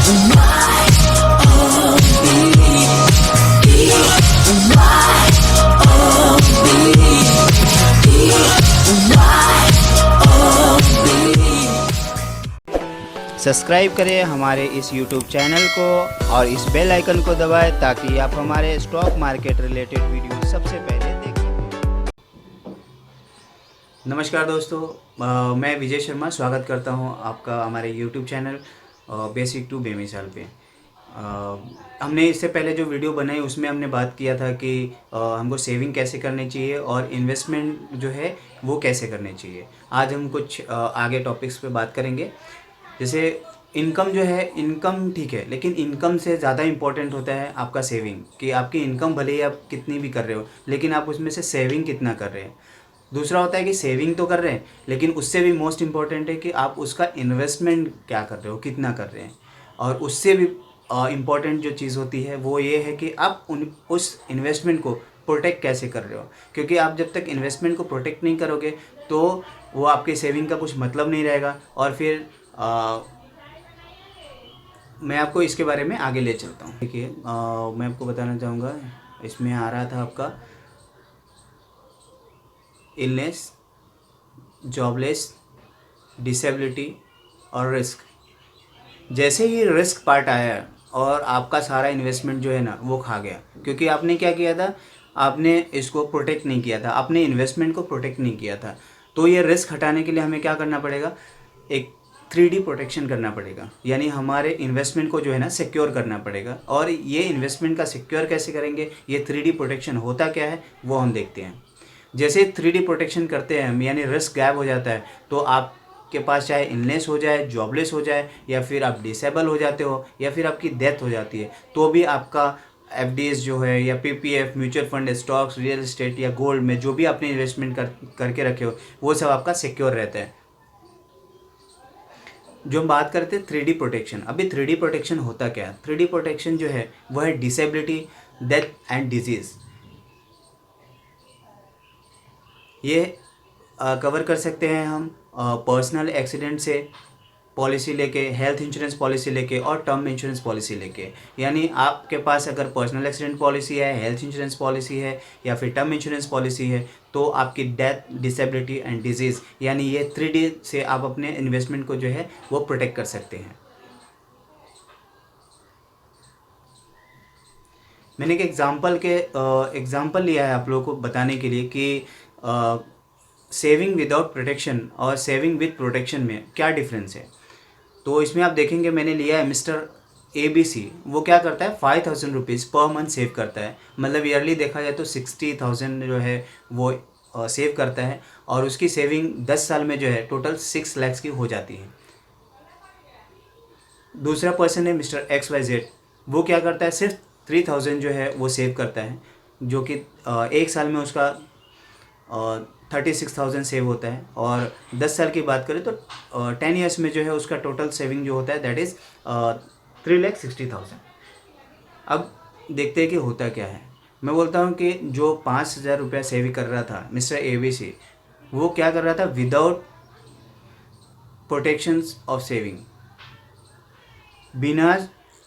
Subscribe करें हमारे इस YouTube चैनल को और इस बेल आइकन को दबाएं ताकि आप हमारे स्टॉक मार्केट रिलेटेड वीडियो सबसे पहले देख सकें। नमस्कार दोस्तों, मैं विजय शर्मा स्वागत करता हूं आपका हमारे YouTube चैनल बेसिक टू बेमिसाल पे। हमने इससे पहले जो वीडियो बनाई उसमें हमने बात किया था कि हमको सेविंग कैसे करनी चाहिए और इन्वेस्टमेंट जो है वो कैसे करनी चाहिए। आज हम कुछ आगे टॉपिक्स पे बात करेंगे। जैसे इनकम जो है, इनकम ठीक है, लेकिन इनकम से ज़्यादा इम्पोर्टेंट होता है आपका सेविंग, कि आपकी इनकम भले ही आप कितनी भी कर रहे हो लेकिन आप उसमें से सेविंग कितना कर रहे हैं। दूसरा होता है कि सेविंग तो कर रहे हैं लेकिन उससे भी मोस्ट इम्पॉर्टेंट है कि आप उसका इन्वेस्टमेंट क्या कर रहे हो, कितना कर रहे हैं। और उससे भी इम्पॉर्टेंट जो चीज़ होती है वो ये है कि आप उस इन्वेस्टमेंट को प्रोटेक्ट कैसे कर रहे हो, क्योंकि आप जब तक इन्वेस्टमेंट को प्रोटेक्ट नहीं करोगे तो वो आपके सेविंग का कुछ मतलब नहीं रहेगा। और फिर मैं आपको इसके बारे में आगे ले चलता हूँ। देखिए, मैं आपको बताना चाहूँगा, इसमें आ रहा था आपका इलनेस, जॉबलेस, डिसेबिलिटी और रिस्क। जैसे ही रिस्क पार्ट आया और आपका सारा इन्वेस्टमेंट जो है ना वो खा गया, क्योंकि आपने क्या किया था, आपने इसको प्रोटेक्ट नहीं किया था, आपने इन्वेस्टमेंट को प्रोटेक्ट नहीं किया था। तो ये रिस्क हटाने के लिए हमें क्या करना पड़ेगा, एक 3D प्रोटेक्शन करना पड़ेगा, यानी हमारे इन्वेस्टमेंट को जो है ना सिक्योर करना पड़ेगा। और ये इन्वेस्टमेंट का सिक्योर कैसे करेंगे, ये 3D प्रोटेक्शन होता क्या है वो हम देखते हैं। जैसे 3D प्रोटेक्शन करते हैं हम, यानी रिस्क गायब हो जाता है, तो आपके पास चाहे इलनेस हो जाए, जॉबलेस हो जाए, या फिर आप डिसेबल हो जाते हो, या फिर आपकी डेथ हो जाती है, तो भी आपका FDs जो है या PPF, mutual fund, stocks, real estate या गोल्ड में जो भी आपने इन्वेस्टमेंट करके रखे हो वो सब आपका सिक्योर रहता है। जो हम बात करते हैं 3D प्रोटेक्शन, अभी 3D प्रोटेक्शन होता क्या है। 3D प्रोटेक्शन जो है वह है डिसेबिलिटी, डेथ एंड डिजीज़। ये कवर कर सकते हैं हम पर्सनल एक्सीडेंट से पॉलिसी लेके, हेल्थ इंश्योरेंस पॉलिसी लेके और टर्म इंश्योरेंस पॉलिसी लेके। यानी आपके पास अगर पर्सनल एक्सीडेंट पॉलिसी है, हेल्थ इंश्योरेंस पॉलिसी है या फिर टर्म इंश्योरेंस पॉलिसी है, तो आपकी डेथ, डिसेबिलिटी एंड डिजीज़, यानी ये 3D से आप अपने इन्वेस्टमेंट को जो है वो प्रोटेक्ट कर सकते हैं। मैंने एक एग्जाम्पल लिया है आप लोगों को बताने के लिए कि सेविंग विदाउट प्रोटेक्शन और सेविंग विद प्रोटेक्शन में क्या डिफरेंस है। तो इसमें आप देखेंगे मैंने लिया है मिस्टर ABC। वो क्या करता है, 5000 रुपीज़ पर मंथ सेव करता है, मतलब ईयरली देखा जाए तो 60,000 जो है वो सेव करता है, और उसकी सेविंग 10 साल में जो है टोटल 6 लाख की हो जाती है। दूसरा पर्सन है मिस्टर XYZ। वो क्या करता है, सिर्फ 3000 जो है वो सेव करता है, जो कि एक साल में उसका 36,000 सेव होता है। और 10 साल की बात करें तो 10 ईयर्स में जो है उसका टोटल सेविंग जो होता है दैट इज़ 3,60,000। अब देखते हैं कि होता क्या है। मैं बोलता हूँ कि जो 5,000 रुपया सेव कर रहा था मिस्टर ABC, वो क्या कर रहा था, विदाउट प्रोटेक्शंस ऑफ सेविंग, बिना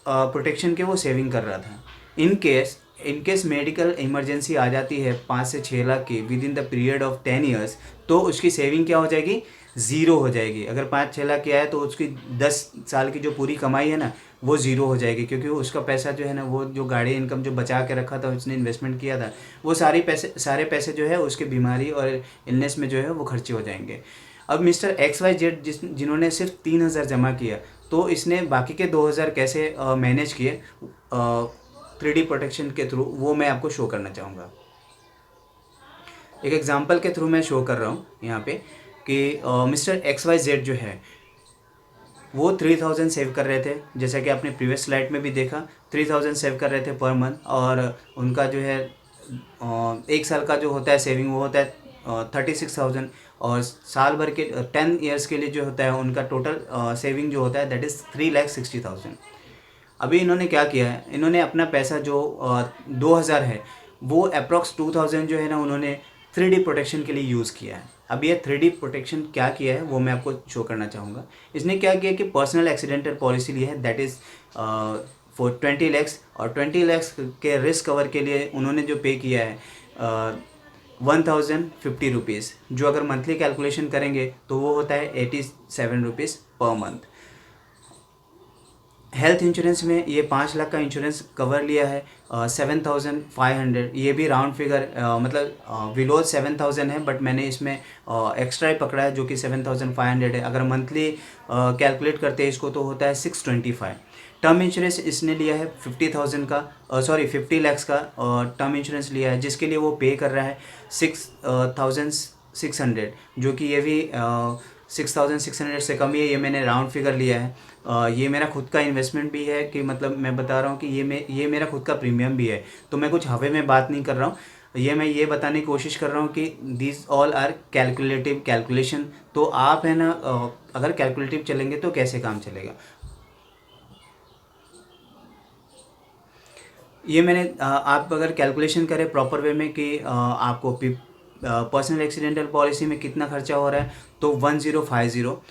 प्रोटेक्शन के वो सेविंग कर रहा था। इन केस मेडिकल इमरजेंसी आ जाती है 5 से 6 लाख की with in the period of 10 years, तो उसकी सेविंग क्या हो जाएगी, ज़ीरो हो जाएगी। अगर 5-6 लाख की आए तो उसकी 10 साल की जो पूरी कमाई है ना वो ज़ीरो हो जाएगी, क्योंकि उसका पैसा जो है ना, वो जो गाड़ी इनकम जो बचा के रखा था, उसने इन्वेस्टमेंट किया था, वो सारे पैसे जो है उसके बीमारी और इलनेस में जो है वो खर्चे हो जाएंगे। अब मिस्टर XYZ जिन्होंने सिर्फ 3,000 जमा किया, तो इसने बाकी के 2,000 कैसे मैनेज किए 3D प्रोटेक्शन के थ्रू, वो मैं आपको शो करना चाहूँगा। एक एग्जांपल के थ्रू मैं शो कर रहा हूँ यहाँ पे कि मिस्टर XYZ जो है वो 3,000 सेव कर रहे थे, जैसा कि आपने प्रीवियस स्लाइड में भी देखा, 3,000 सेव कर रहे थे पर मंथ। और उनका जो है एक साल का जो होता है सेविंग वो होता है 36,000, और साल भर के 10 ईयर्स के लिए जो होता है उनका टोटल सेविंग जो होता है दैट इज़ 3,60,000। अभी इन्होंने क्या किया है, इन्होंने अपना पैसा जो 2,000 है वो अप्रॉक्स 2,000 जो है ना उन्होंने 3D प्रोटेक्शन के लिए यूज़ किया है। अब ये 3D प्रोटेक्शन क्या किया है वो मैं आपको शो करना चाहूँगा। इसने क्या किया कि पर्सनल एक्सीडेंटल पॉलिसी ली है, दैट इज़ फॉर 20 लैक्स, और 20 लैक्स के रिस्क कवर के लिए उन्होंने जो पे किया है 1050 रुपीज़, जो अगर मंथली कैलकुलेशन करेंगे तो वो होता है 87 rupees per month. Health insurance में ये 5 लाख का इंश्योरेंस कवर लिया है 7500, ये भी राउंड फिगर मतलब बिलो 7000 है, बट मैंने इसमें एक्स्ट्रा ही पकड़ा है जो कि 7500 है। अगर मंथली कैलकुलेट करते हैं इसको तो होता है 625। टर्म इंश्योरेंस इसने लिया है 50,000 का 50 लैक्स का टर्म इंश्योरेंस लिया है, जिसके लिए वो पे कर रहा है 6600, जो कि ये भी 6600 से कम ही है। ये मैंने राउंड फिगर लिया है। ये मेरा खुद का इन्वेस्टमेंट भी है कि मतलब मैं बता रहा हूँ कि ये मेरा खुद का प्रीमियम भी है, तो मैं कुछ हवे में बात नहीं कर रहा हूँ। मैं ये बताने की कोशिश कर रहा हूँ कि दिस ऑल आर कैलकुलेशन। तो आप है ना अगर कैलकुलेटिव चलेंगे तो कैसे काम चलेगा। ये मैंने आप अगर कैलकुलेशन करें प्रॉपर वे में कि आपको पर्सनल एक्सीडेंटल पॉलिसी में कितना खर्चा हो रहा है, तो 1050।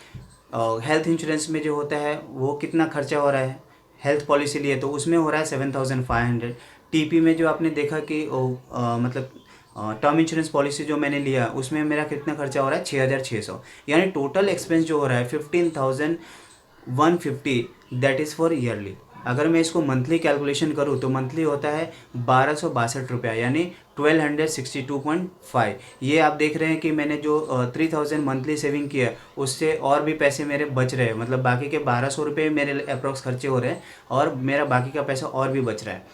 हेल्थ इंश्योरेंस में जो होता है वो कितना खर्चा हो रहा है हेल्थ पॉलिसी लिए, तो उसमें हो रहा है 7500। टीपी में जो आपने देखा कि मतलब टर्म इंश्योरेंस पॉलिसी जो मैंने लिया उसमें मेरा कितना खर्चा हो रहा है 6600, यानी टोटल एक्सपेंस जो हो रहा है 15,150, दैट इज़ फॉर ईयरली। अगर मैं इसको मंथली कैलकुलेशन करूँ तो मंथली होता है 1262 रुपया, यानी 1262.5। ये आप देख रहे हैं कि मैंने जो 3000 मंथली सेविंग किया उससे और भी पैसे मेरे बच रहे हैं, मतलब बाकी के 1200 रुपये मेरे अप्रॉक्स खर्चे हो रहे हैं और मेरा बाकी का पैसा और भी बच रहा है,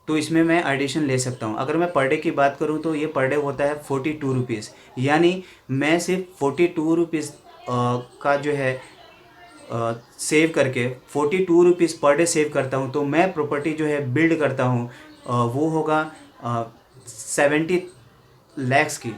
तो इसमें मैं एडिशन ले सकता हूँ। अगर मैं पर डे की बात करूँ तो ये पर डे होता है 42 रुपीज़, यानी मैं सिर्फ 42 रुपीज़ का जो है सेव करके 42 रुपीज़ पर डे सेव करता हूँ, तो मैं प्रॉपर्टी जो है बिल्ड करता हूँ वो होगा 70 लैक्स की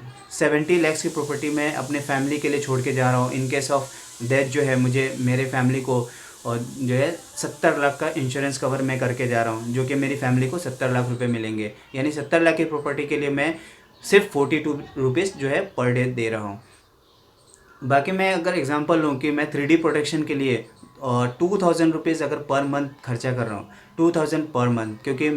प्रॉपर्टी मैं अपने फैमिली के लिए छोड़ के जा रहा हूँ। इन केस ऑफ डेथ जो है मुझे मेरे फैमिली को जो है 70 लाख का इंश्योरेंस कवर मैं करके जा रहा हूँ, जो कि मेरी फैमिली को 70 लाख रुपए मिलेंगे, यानी 70 लाख की प्रॉपर्टी के लिए मैं सिर्फ 42 रुपीज़ जो है पर डे दे रहा हूँ। बाकी मैं अगर एग्जांपल लूँ कि मैं 3D प्रोटेक्शन के लिए 2000 रुपीज़ अगर पर मंथ खर्चा कर रहा हूँ, 2000 पर मंथ, क्योंकि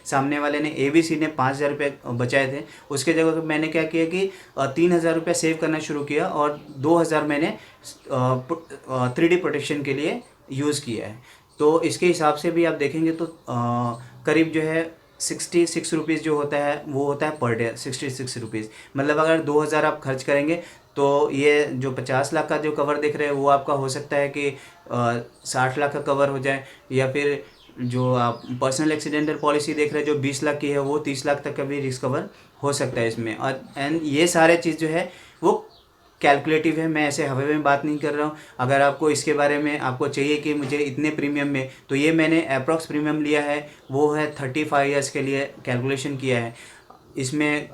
सामने वाले ने ABC ने 5000 रुपये बचाए थे, उसके जगह पर मैंने क्या किया कि 3000 रुपये सेव करना शुरू किया और 2000 मैंने 3D प्रोटेक्शन के लिए यूज़ किया है। तो इसके हिसाब से भी आप देखेंगे तो करीब जो है 66 रुपीज़ जो होता है वो होता है पर डे 66 रुपीज़। मतलब अगर 2000 आप खर्च करेंगे तो ये जो 50 लाख का जो कवर देख रहे हैं वो आपका हो सकता है कि 60 लाख का कवर हो जाए, या फिर जो आप पर्सनल एक्सीडेंटल पॉलिसी देख रहे हैं जो 20 लाख की है वो 30 लाख तक का भी रिस्क कवर हो सकता है इसमें। और एंड ये सारे चीज़ जो है वो कैलकुलेटिव है, मैं ऐसे हवा में बात नहीं कर रहा हूँ। अगर आपको इसके बारे में आपको चाहिए कि मुझे इतने प्रीमियम में, तो ये मैंने अप्रॉक्स प्रीमियम लिया है वो है 35 ईयर्स के लिए कैलकुलेशन किया है। इसमें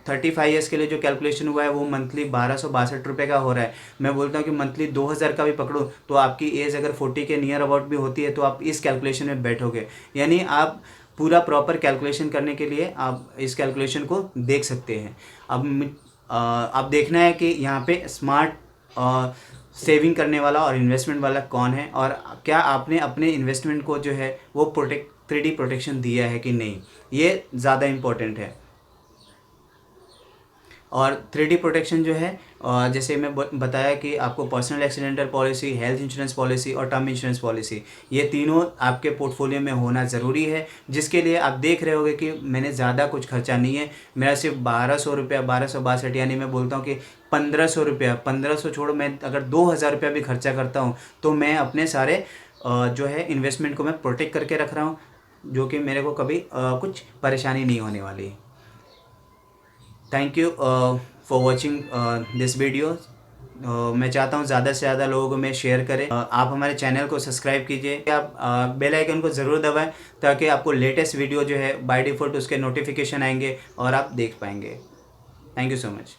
35 ईयर्स के लिए जो कैलकुलेशन हुआ है वो मंथली 1262 रुपये का हो रहा है। मैं बोलता हूँ कि मंथली 2000 का भी पकड़ो तो आपकी एज अगर 40 के नियर अबाउट भी होती है तो आप इस कैलकुलेशन में बैठोगे, यानी आप पूरा प्रॉपर कैलकुलेशन करने के लिए आप इस कैलकुलेशन को देख सकते हैं। अब देखना है कि यहाँ पे स्मार्ट सेविंग करने वाला और इन्वेस्टमेंट वाला कौन है, और क्या आपने अपने इन्वेस्टमेंट को जो है वो 3D प्रोटेक्शन दिया है कि नहीं, ये ज़्यादा इम्पोर्टेंट है। और 3D प्रोटेक्शन जो है जैसे मैं बताया कि आपको personal accidental policy, health insurance policy और टर्म इंश्योरेंस पॉलिसी, ये तीनों आपके पोर्टफोलियो में होना ज़रूरी है, जिसके लिए आप देख रहे होगे कि मैंने ज़्यादा कुछ खर्चा नहीं है, मेरा सिर्फ 1200 रुपया 1262, यानी मैं बोलता हूँ कि 1500 रुपया, 1500 छोड़ो, मैं अगर 2000 रुपया भी खर्चा करता हूँ तो मैं अपने सारे जो है इन्वेस्टमेंट को मैं प्रोटेक्ट करके रख रहा हूँ, जो कि मेरे को कभी कुछ परेशानी नहीं होने वाली है। Thank you for watching this video. मैं चाहता हूँ ज़्यादा से ज़्यादा लोगों में शेयर करें। आप हमारे चैनल को सब्सक्राइब कीजिए, आप बेल आइकन को ज़रूर दबाएं ताकि आपको लेटेस्ट वीडियो जो है बाय डिफ़ॉल्ट उसके नोटिफिकेशन आएंगे और आप देख पाएंगे। Thank you so much.